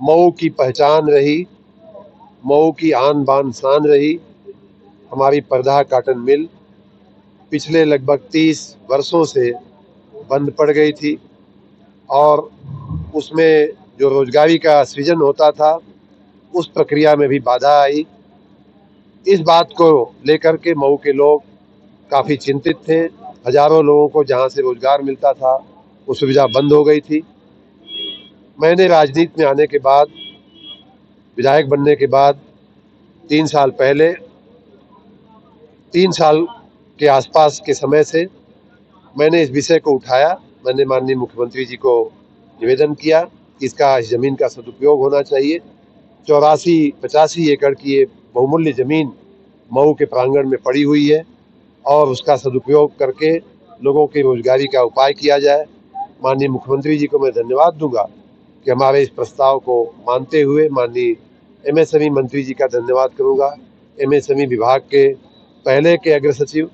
मऊ की पहचान रही, मऊ की आन बान शान रही हमारी परदाह काटन मिल। पिछले लगभग 30 वर्षों से बंद पड़ गई थी और उसमें जो रोजगारी का सृजन होता था उस प्रक्रिया में भी बाधा आई। इस बात को लेकर के मऊ के लोग काफ़ी चिंतित थे। हजारों लोगों को जहां से रोजगार मिलता था वो सुविधा बंद हो गई थी। मैंने राजनीति में आने के बाद, विधायक बनने के बाद 3 साल पहले, 3 साल के आसपास के समय से मैंने इस विषय को उठाया। मैंने माननीय मुख्यमंत्री जी को निवेदन किया कि इस जमीन का सदुपयोग होना चाहिए। 84-85 एकड़ की ये बहुमूल्य जमीन मऊ के प्रांगण में पड़ी हुई है और उसका सदुपयोग करके लोगों की रोजगारी का उपाय किया जाए। माननीय मुख्यमंत्री जी को मैं धन्यवाद दूंगा कि हमारे इस प्रस्ताव को मानते हुए माननीय एमएसएमई मंत्री जी का धन्यवाद करूंगा। एमएसएमई विभाग के पहले के अग्र सचिव,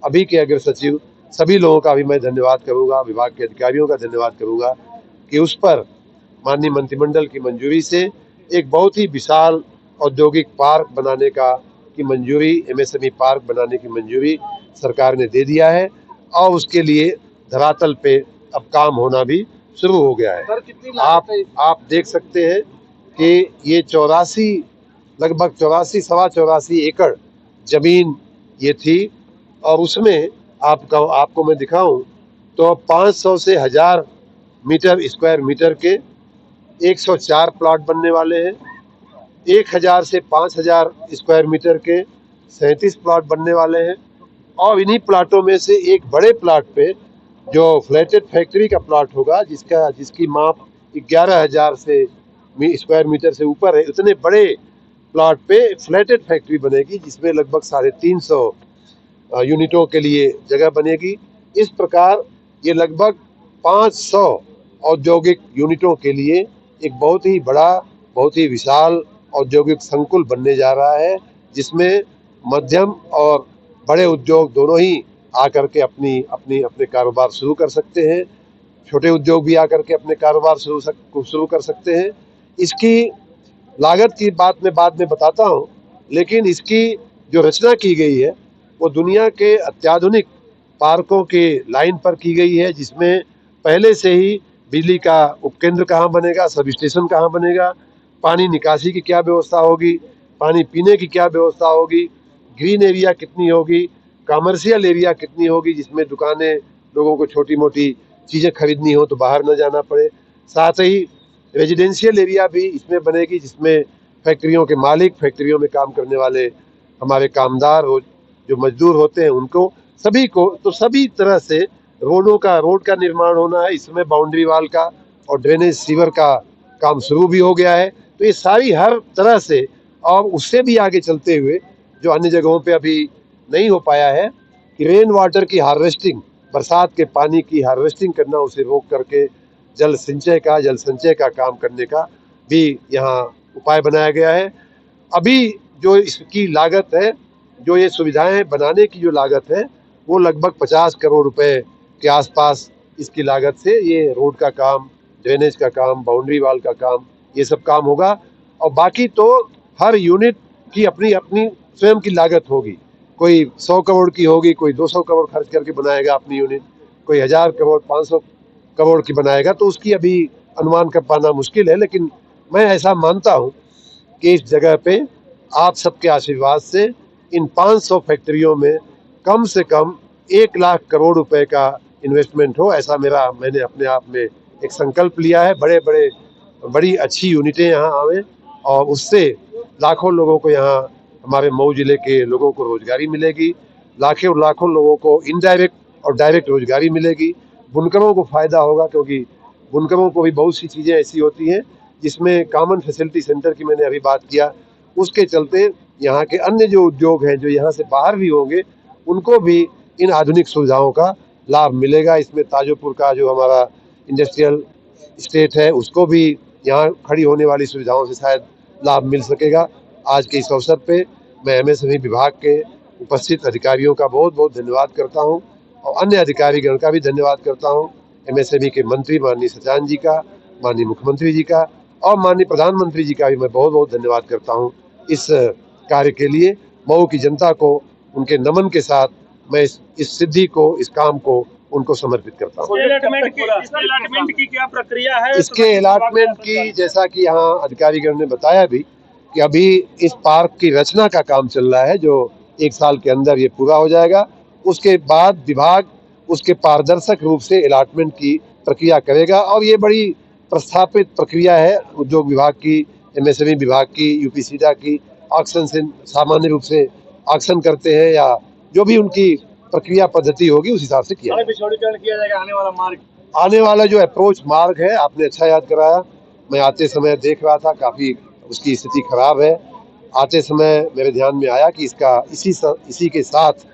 अभी के अग्र सचिव, सभी लोगों का भी मैं धन्यवाद करूंगा। विभाग के अधिकारियों का धन्यवाद करूंगा कि उस पर माननीय मंत्रिमंडल की मंजूरी से एक बहुत ही विशाल औद्योगिक पार्क बनाने की मंजूरी, एमएसएमई पार्क बनाने की मंजूरी सरकार ने दे दिया है और उसके लिए धरातल पे अब काम होना भी शुरू हो गया है। आप देख सकते हैं कि ये 84, लगभग 84, सवा 84 एकड़ जमीन ये थी और उसमें आपको मैं दिखाऊं तो 500 से 1000 स्क्वायर मीटर के 104 प्लॉट बनने वाले हैं। 1000 से 5000 स्क्वायर मीटर के 37 प्लॉट बनने वाले हैं और इन्हीं प्लाटों में से एक बड़े प्लाट पे जो फ्लैटेड फैक्ट्री का प्लॉट होगा, जिसकी माप 11,000 से स्क्वायर मीटर से ऊपर है, उतने बड़े प्लॉट पे फ्लैटेड फैक्ट्री बनेगी जिसमें लगभग 350 यूनिटों के लिए जगह बनेगी। इस प्रकार ये लगभग 500 औद्योगिक यूनिटों के लिए एक बहुत ही बड़ा, बहुत ही विशाल औद्योगिक संकुल बनने जा रहा है, जिसमें मध्यम और बड़े उद्योग दोनों ही आकर के अपने कारोबार शुरू कर सकते हैं। छोटे उद्योग भी आकर के अपने कारोबार शुरू कर सकते हैं। इसकी लागत की बात मैं बाद में बताता हूँ, लेकिन इसकी जो रचना की गई है वो दुनिया के अत्याधुनिक पार्कों के लाइन पर की गई है, जिसमें पहले से ही बिजली का उपकेंद्र कहाँ बनेगा, सब स्टेशन कहाँ बनेगा, पानी निकासी की क्या व्यवस्था होगी, पानी पीने की क्या व्यवस्था होगी, ग्रीन एरिया कितनी होगी, कमर्शियल एरिया कितनी होगी जिसमें दुकानें, लोगों को छोटी मोटी चीज़ें खरीदनी हो तो बाहर न जाना पड़े। साथ ही रेजिडेंशियल एरिया भी इसमें बनेगी जिसमें फैक्ट्रियों के मालिक, फैक्ट्रियों में काम करने वाले हमारे कामदार, जो मजदूर होते हैं, उनको सभी को, तो सभी तरह से रोड का निर्माण होना है। इसमें बाउंड्री वाल का और ड्रेनेज सीवर का काम शुरू भी हो गया है। तो ये सारी हर तरह से और उससे भी आगे चलते हुए जो अन्य जगहों पे अभी नहीं हो पाया है कि रेन वाटर की हार्वेस्टिंग, बरसात के पानी की हार्वेस्टिंग करना, उसे रोक करके जल संचय का काम करने का भी यहाँ उपाय बनाया गया है। अभी जो इसकी लागत है, जो ये सुविधाएं बनाने की जो लागत है, वो लगभग 50 करोड़ रुपए के आसपास इसकी लागत से ये रोड का काम, ड्रेनेज का काम, बाउंड्री वाल का काम, ये सब काम होगा। और बाकी तो हर यूनिट की अपनी अपनी स्वयं की लागत होगी। कोई 100 करोड़ की होगी, कोई 200 करोड़ खर्च करके बनाएगा अपनी यूनिट, कोई 1000 करोड़, 500 करोड़ की बनाएगा। तो उसकी अभी अनुमान कर पाना मुश्किल है, लेकिन मैं ऐसा मानता हूँ कि इस जगह पे आप सबके आशीर्वाद से इन 500 फैक्ट्रियों में कम से कम 1 लाख करोड़ रुपए का इन्वेस्टमेंट हो, ऐसा मैंने अपने आप में एक संकल्प लिया है। बड़ी अच्छी यूनिटें यहाँ आवे और उससे लाखों लोगों को, यहाँ हमारे मऊ जिले के लोगों को रोजगारी मिलेगी। लाखों लोगों को इनडायरेक्ट और डायरेक्ट रोजगारी मिलेगी। बुनकरों को फायदा होगा, क्योंकि बुनकरों को भी बहुत सी चीज़ें ऐसी होती हैं जिसमें कॉमन फैसिलिटी सेंटर की मैंने अभी बात किया, उसके चलते यहाँ के अन्य जो उद्योग हैं, जो यहाँ से बाहर भी होंगे, उनको भी इन आधुनिक सुविधाओं का लाभ मिलेगा। इसमें ताजोपुर का जो हमारा इंडस्ट्रियल स्टेट है, उसको भी यहाँ खड़ी होने वाली सुविधाओं से शायद लाभ मिल सकेगा। आज के इस अवसर पे मैं एमएसएमई विभाग के उपस्थित अधिकारियों का बहुत बहुत धन्यवाद करता हूँ और अन्य अधिकारीगण का भी धन्यवाद करता हूँ। एमएसएमई के मंत्री माननीय सचान जी का, माननीय मुख्यमंत्री जी का और माननीय प्रधानमंत्री जी का भी मैं बहुत बहुत धन्यवाद करता हूँ इस कार्य के लिए। मऊ की जनता को उनके नमन के साथ मैं इस सिद्धि को, इस काम को उनको समर्पित करता हूँ। इसके अलॉटमेंट की क्या प्रक्रिया है? इसके अलॉटमेंट की, जैसा कि यहाँ अधिकारीगण ने बताया भी, कि अभी इस पार्क की रचना का काम चल रहा है, जो 1 साल के अंदर ये पूरा हो जाएगा। उसके बाद विभाग उसके पारदर्शक रूप से अलॉटमेंट की प्रक्रिया करेगा और ये बड़ी प्रस्थापित प्रक्रिया है उद्योग विभाग की, एमएसएमई विभाग की, यूपीसीडा की। ऑक्शन से सामान्य रूप से ऑक्शन करते हैं या जो भी उनकी प्रक्रिया पद्धति होगी उस हिसाब से किया जाएगा। आने वाला जो अप्रोच मार्ग है, आपने अच्छा याद कराया। मैं आते समय देख रहा था, काफी उसकी स्थिति खराब है। आते समय मेरे ध्यान में आया कि इसका इसी के साथ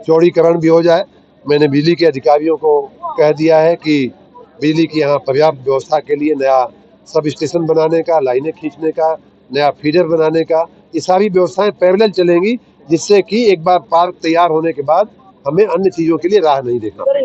चौड़ीकरण भी हो जाए। मैंने बिजली के अधिकारियों को कह दिया है कि बिजली की यहाँ पर्याप्त व्यवस्था के लिए नया सब स्टेशन बनाने का, लाइनें खींचने का, नया फीडर बनाने का, ये सारी व्यवस्थाएं पैरेलल चलेंगी, जिससे कि एक बार पार्क तैयार होने के बाद हमें अन्य चीजों के लिए राह नहीं देखना पड़ेगा।